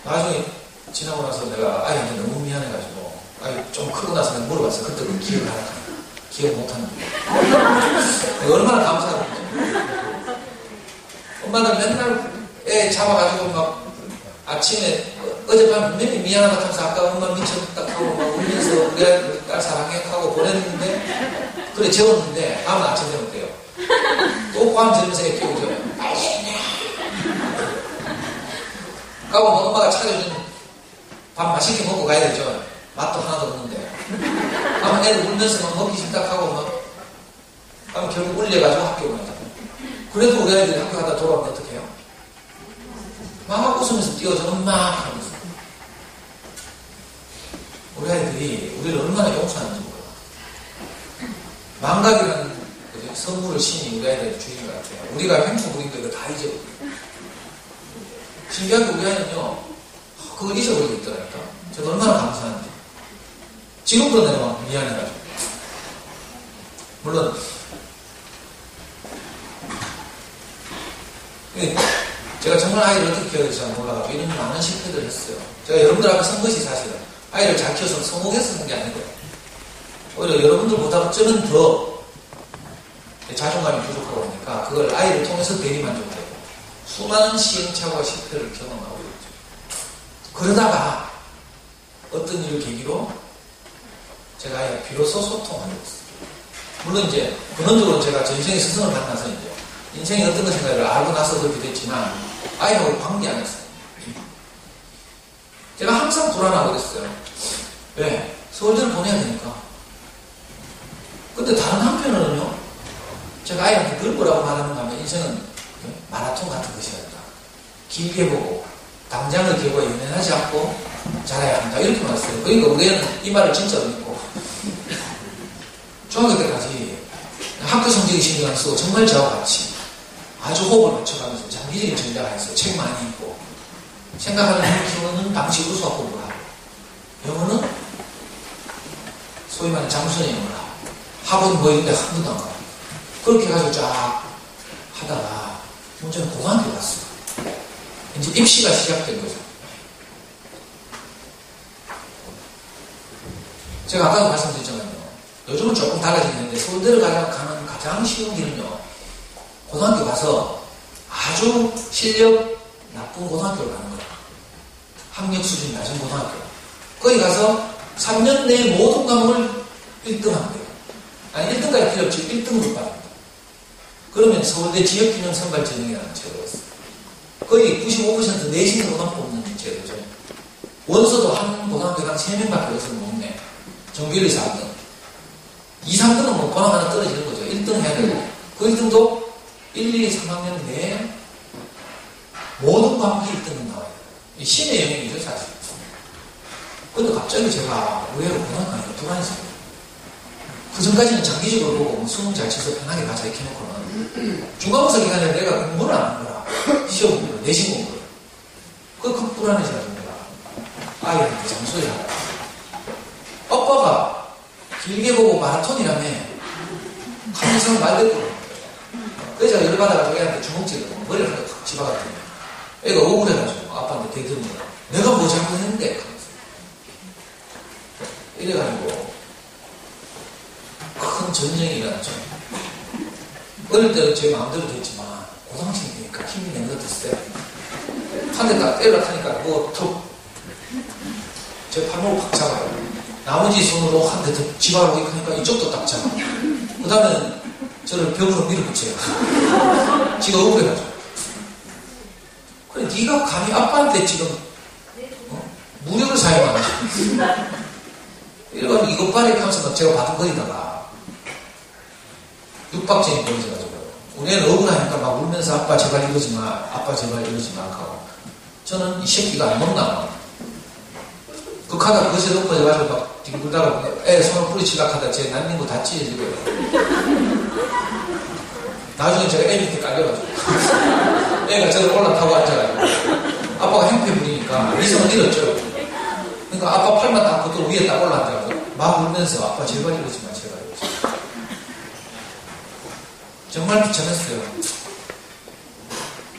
나중에 지나고 나서 내가 아이한테 너무 미안해가지고 아이 좀 크고 나서 내가 물어봤어요. 그때 그 기억을 하나 기억 못하는데 내가 얼마나 감사한지. 엄마는 맨날 애 잡아가지고 막 아침에 어젯밤 분명히 미안하다 하면서 아까 엄마 미쳤다 하고 막 울면서 우리 딸 사랑해 하고 보냈는데 그래 재웠는데 다음 아침 되면 돼요. 또 밤 저면서 애 깨우죠. 가고 엄마가 차려준 밥 맛있게 먹고 가야 되죠. 맛도 하나도 없는데. 아마 애들 울면서 막 먹기 싫다 하고 막 그럼 결국 울려가지고 학교 가자. 그래도 우리 아이들이 학교 가다 돌아오면 어떻게 해요? 막 웃으면서 뛰어서 막 하면서. 우리 아이들이 우리를 얼마나 용서하는지 몰라. 망각이라는 선물을 신이 우리 아이들한테 주신 것 같아요. 우리가 행복 부리니까 이거 다 잊어버려요. 신기하게 우리 아이는요, 그걸 잊어버리고 있더라니까. 제가 얼마나 감사한지. 지금도 내가 막 미안해가지고. 물론, 제가 정말 아이를 어떻게 키워야 될지 잘 몰라가지고 이런 많은 실패들을 했어요. 제가 여러분들 앞에 선 것이 사실은 아이를 잘 키워서 성공해서 선 게 아니고요. 오히려 여러분들보다 저는 더 자존감이 부족하고 하니까 그걸 아이를 통해서 대리만족되고 수많은 시행착오와 실패를 경험하고 있죠. 그러다가 어떤 일을 계기로 제가 아이가 비로소 소통하게 됐어요. 물론 이제 근원적으로 제가 전생에 스승을 만나서 이제 인생이 어떤 것인가를 알고 나서 그렇게 됐지만 아이하고 관계 안 했어요. 제가 항상 불안하고 그랬어요. 왜? 서울대를 보내야 되니까. 근데 다른 한편으로는요, 제가 아이한테 늘 뭐라고 말하는가 하면 인생은 마라톤 같은 것이었다. 길게 보고 당장의 결과에 연연하지 않고 자라야 한다. 이렇게 말했어요. 그러니까 우리 애는 이 말을 진짜로 믿고 중학교 때까지 학교 성적이 신경 안 쓰고 정말 저와 같이 아주 호흡을 맞춰가면서 장기적인 전략을 했어요. 책 많이 읽고 생각하는 키우는 방식으로 수학 공부를 하고 영어는 소위 말하는 장순의 영어를 하고 학원 뭐 이런 데 한 번도 안 가고 그렇게 해가지고 쫙 하다가 문제는 고등학교 갔어요. 이제 입시가 시작된 거죠. 제가 아까도 말씀드렸잖아요. 요즘은 조금 달라지긴 했는데 서울대를 가는 가장 쉬운 길은요. 고등학교 가서 아주 실력 나쁜 고등학교를 가는 거예요. 학력 수준이 낮은 고등학교. 거기 가서 3년 내에 모든 과목을 1등 하면 돼요. 아니 1등까지 필요 없지 1등으로 받습니다. 그러면 서울대 지역균형 선발전형이라는 제도가 있어요. 거의 95% 내신으로만 뽑는 제도죠. 원서도 한 고등학교당 3명밖에 원서를 못 내. 정규율이 4등. 2, 3등은 뭐 고랑 하나 떨어지는 거죠. 1등 해야 되고. 그 1등도 1, 2, 3학년 내에 모든 과목이 1등은 나와요. 이 신의 영역이죠, 사실. 근데 갑자기 제가 의외로 고등학교 가니까 불안했어요. 그 전까지는 장기적으로 보고 뭐 수능 잘 쳐서 편하게 가자 이렇게 해놓고는 중간고사 기간에 내가 공부를 안 하는 거라. 시험 공부를, 내신 공부를. 그거 불안해져가지고 내가 아이한테 장소리 하라. 아빠가 길게 보고 마라톤이라며 항상 말대꾸를 그래서 제가 열받아가지고 애한테 주먹질을 머리를 하나 탁 집어갔더니 애가 억울해가지고 아빠한테 대드는 거야. 내가 뭐 잘못했는데? 이래가지고 큰 전쟁이 일어났죠. 어릴 때는 제 마음대로 됐지만 고등학생이 되니까 힘이 낸 것 같았어요. 한 대 딱 때려 타니까 뭐 툭 제 팔목을 팍 잡아요. 나머지 손으로 한 대 더 집어하고 하니까 이쪽도 딱 잡아. 그 다음에는 저를 벽으로 밀어붙여요. 지가 억울해가지고. 그래, 네가 감히 아빠한테 지금 무력을 사용하나? 이래가지고 이것 빨리 하면서 막 제가 바둥거리다가 육박쟁이 벌어져가지고 우리 애는 억울하니까 막 울면서 아빠 제발 이러지 마, 아빠 제발 이러지 마 하고 저는 이 새끼가 안 먹나 그 카가 거실에 엎어져가지고 막 뒹굴다가 애 손을 뿌리치려고 하다 제 난린 거 다 찢어지고요. 나중에 제가 애 밑에 깔려가지고 애가 저를 올라타고 앉아가지고 아빠가 행패 부리니까 이성은 잃었죠. 그러니까 아빠 팔만 딱 붙들고 위에 딱 올라앉아가지고 막 울면서 아빠 제발 이러지 마 제발 이러지 마. 정말 비참했어요.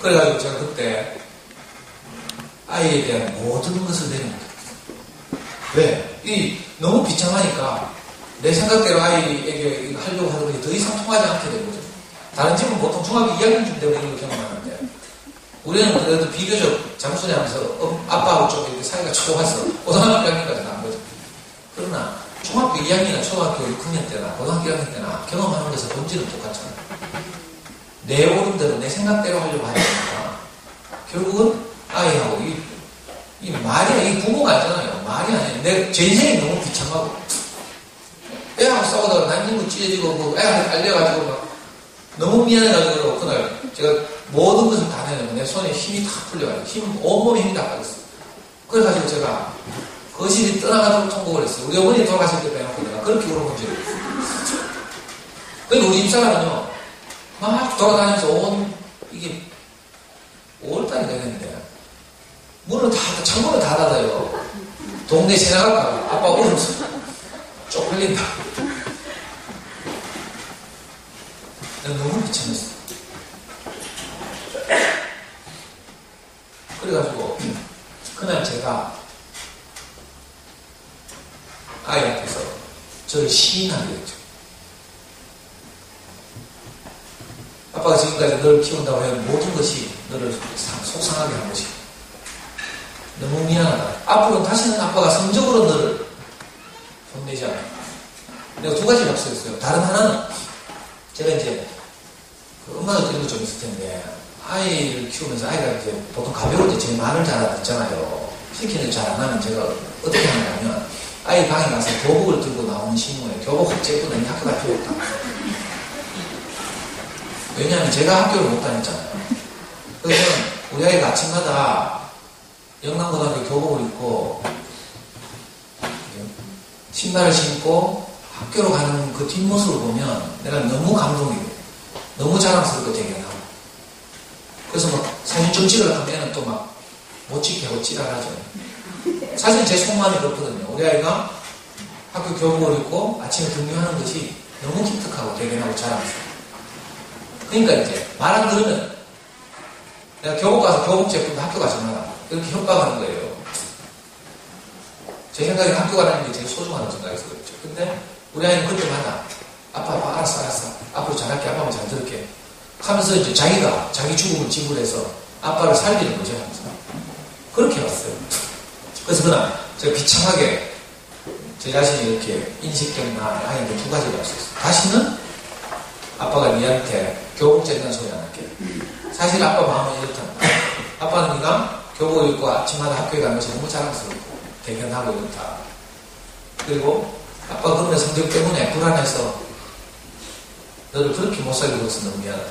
그래가지고 제가 그때 아이에 대한 모든 것을 내립니다. 왜? 너무 비참하니까 내 생각대로 아이에게 하려고 하던 것이 더 이상 통하지 않게 된 거죠. 다른 집은 보통 중학교 2학년쯤 되면 이런 걸 경험하는데 우리는 그래도 비교적 장수리 하면서 아빠하고 좀 이렇게 사이가 좋아서 고등학교 1학년까지 간 거죠. 그러나 중학교 2학년이나 초등학교 6학년 때나 고등학교 1학년 때나 경험하는 것은 본질은 똑같잖아요. 내 오름대로 내 생각대로 하려고 하니까 결국은 아이하고 이 말이야. 이 부모가 아니잖아요. 말이 아니에요. 제 인생이 너무 비참하고 애하고 싸우다가 난닝구 찢어지고 뭐 애한테 깔려가지고 막 너무 미안해가지고 그날 제가 모든 것을 다 내는 내 손에 힘이 다 풀려가지고 온몸에 힘이 다 빠졌어요. 그래가지고 제가 거실이 떠나가도록 통곡을 했어요. 우리 어머니 돌아가실 때 빼놓고 내가 그렇게 울어본 적이 없어요. 그러니까 우리 집사람은요 막 돌아다니면서 이게 5월달이 되겠는데 창문을 다 닫아요. 동네 지나갈까 아빠 울면서 쪽팔린다. 내가 너무 비참했어. 그래가지고 그날 제가 아이 앞에서 저를 시인하게 됐죠. 아빠가 지금까지 너를 키운다고 해온 모든 것이 너를 속상하게 한 것이 너무 미안하다. 앞으로는 다시는 아빠가 성적으로 너를 혼내지 않아. 내가 두 가지 약속했어요. 다른 하나는 제가 이제 그 엄마도 그런 거 좀 있을 텐데 아이를 키우면서 아이가 이제 보통 가벼울 때 제 말을 잘 안 듣잖아요. 시키는 잘 안 하면 제가 어떻게 하냐면 아이 방에 가서 교복을 들고 나오는 신문에 교복 째고는 학교가 필요 없다. 왜냐하면 제가 학교를 못 다녔잖아요. 그래서 우리 아이가 아침마다 영남고등학교 교복을 입고 신발을 신고 학교로 가는 그 뒷모습을 보면 내가 너무 감동이 돼요. 너무 자랑스럽게 대견하고. 그래서 막 사진 좀 찍으려고 하면 애는 또 막 못 찍게 하고 찌랄하죠. 사실 제 속마음이 그렇거든요. 우리 아이가 학교 교복을 입고 아침에 등교하는 것이 너무 기특하고 대견하고 자랑스러워. 그러니까 이제 말 안 들으면 내가 교복 가서 교복 제품도 학교 가지 마라. 이렇게 협박하는 거예요. 제 생각에 학교 가는 게 제일 소중하다고 생각해서 그렇죠. 근데 우리 아이는 그때마다 아빠 알았어. 앞으로 잘할게. 아빠만 잘 들을게. 하면서 이제 자기가 자기 죽음을 지불해서 아빠를 살리는 거죠. 하면서. 그렇게 왔어요. 그래서 그날 제가 비참하게 제 자신이 이렇게 인식된 날 아이한테 두 가지를 할 수 있어요. 다시는 아빠가 니한테 교복 쨌다는 소리 안 할게. 사실 아빠 마음은 이렇다. 아빠는 네가 교복을 입고 아침마다 학교에 가는 것이 너무 자랑스럽고 대견하고 이렇다. 그리고 아빠가 그러면 성적 때문에 불안해서 너를 그렇게 못 살게 해서 너무 미안하다.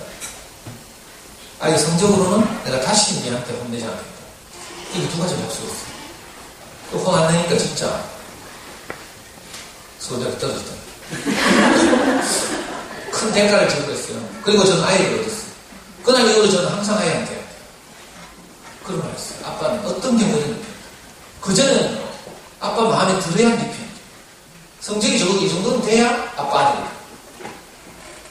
아니 성적으로는 내가 다시 니한테 혼내지 않겠다. 이게 두 가지 약속이었어. 또 혼 안 내니까 진짜 소리가 떨어졌다. 큰 대가를 지불했어요. 그리고 저는 아이를 얻었어요. 그날 이후로 저는 항상 아이한테 그런 말 했어요. 아빠는 어떤 경우든 그전에는 아빠 마음에 들어야 네 편이죠. 성적이 적어도 이 정도는 돼야 아빠 아들이다.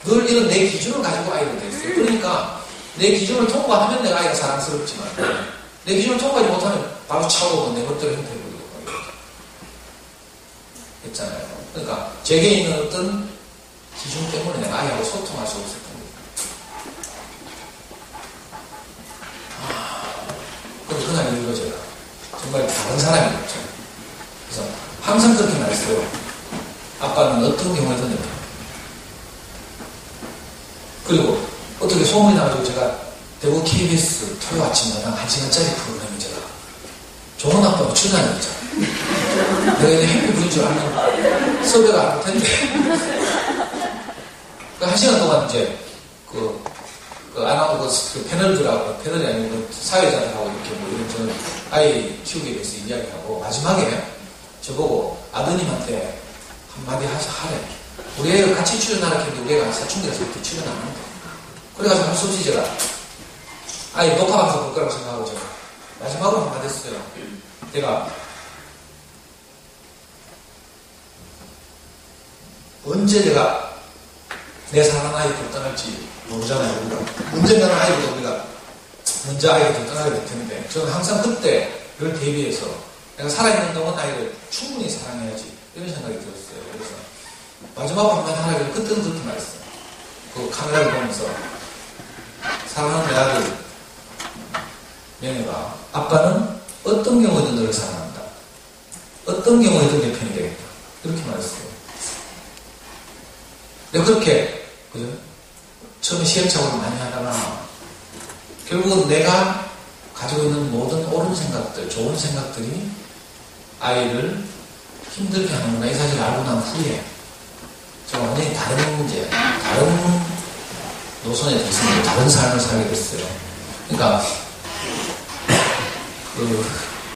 늘 이런 내 기준을 가지고 아이를 됐어요. 그러니까 내 기준을 통과하면 내가 아이가 사랑스럽지만 내 기준을 통과하지 못하면 바로 차오고 내 멋대로 행태해버리고 했잖아요. 그러니까 제게 있는 어떤 기준 때문에 내가 아이하고 소통할 수 없었던 거예요. 근데 그날 이후로 제가 정말 다른 사람이 됐죠. 그래서 항상 그렇게 말했어요. 아빠는 어떤 경우에든 이렇게. 그리고 어떻게 소문이 나가지고 제가 대구 KBS 토요 아침마당 1시간짜리 프로그램에 제가 좋은 아빠로 출연했죠. 내가 이제 해피 부인 줄 알면 섭외가 안 올 텐데. 그 1시간 동안 이제, 그 패널들하고, 패널이 아니고 사회자들하고 이렇게 뭐 이런 저는 아이 키우기에 대해서 이야기하고, 마지막에 저보고 아드님한테 한마디 하래. 우리 애가 같이 출연하라 했는데 우리 애가 사춘기라서 이렇게 출연 안 한다. 그래가지고 할 수 없이 제가 아이 녹화방송 볼 거라고 생각하고 제가 마지막으로 한마디 했어요. 내가 언제 내가 내 사랑하는 아이를 떠날지 모르잖아요. 우리가 언젠가는 아이보다 우리가 먼저 아이를 떠나게 될 텐데 저는 항상 그때를 대비해서 내가 살아있는 동안 아이를 충분히 사랑해야지 이런 생각이 들었어요. 그래서 마지막 한마디 하라고 그때는 그렇게 말했어요. 그 카메라를 보면서 사랑하는 내 아들 명예가 아빠는 어떤 경우에든 너를 사랑한다. 어떤 경우에든 내 편이 되겠다. 이렇게 말했어요. 내가 그렇게 그죠? 처음에 시행착오를 많이 하다가 결국은 내가 가지고 있는 모든 옳은 생각들, 좋은 생각들이 아이를 힘들게 하는구나 이 사실을 알고 난 후에 제가 완전히 다른 문제, 다른 노선에 들었습니다. 다른 삶을 살게 됐어요. 그러니까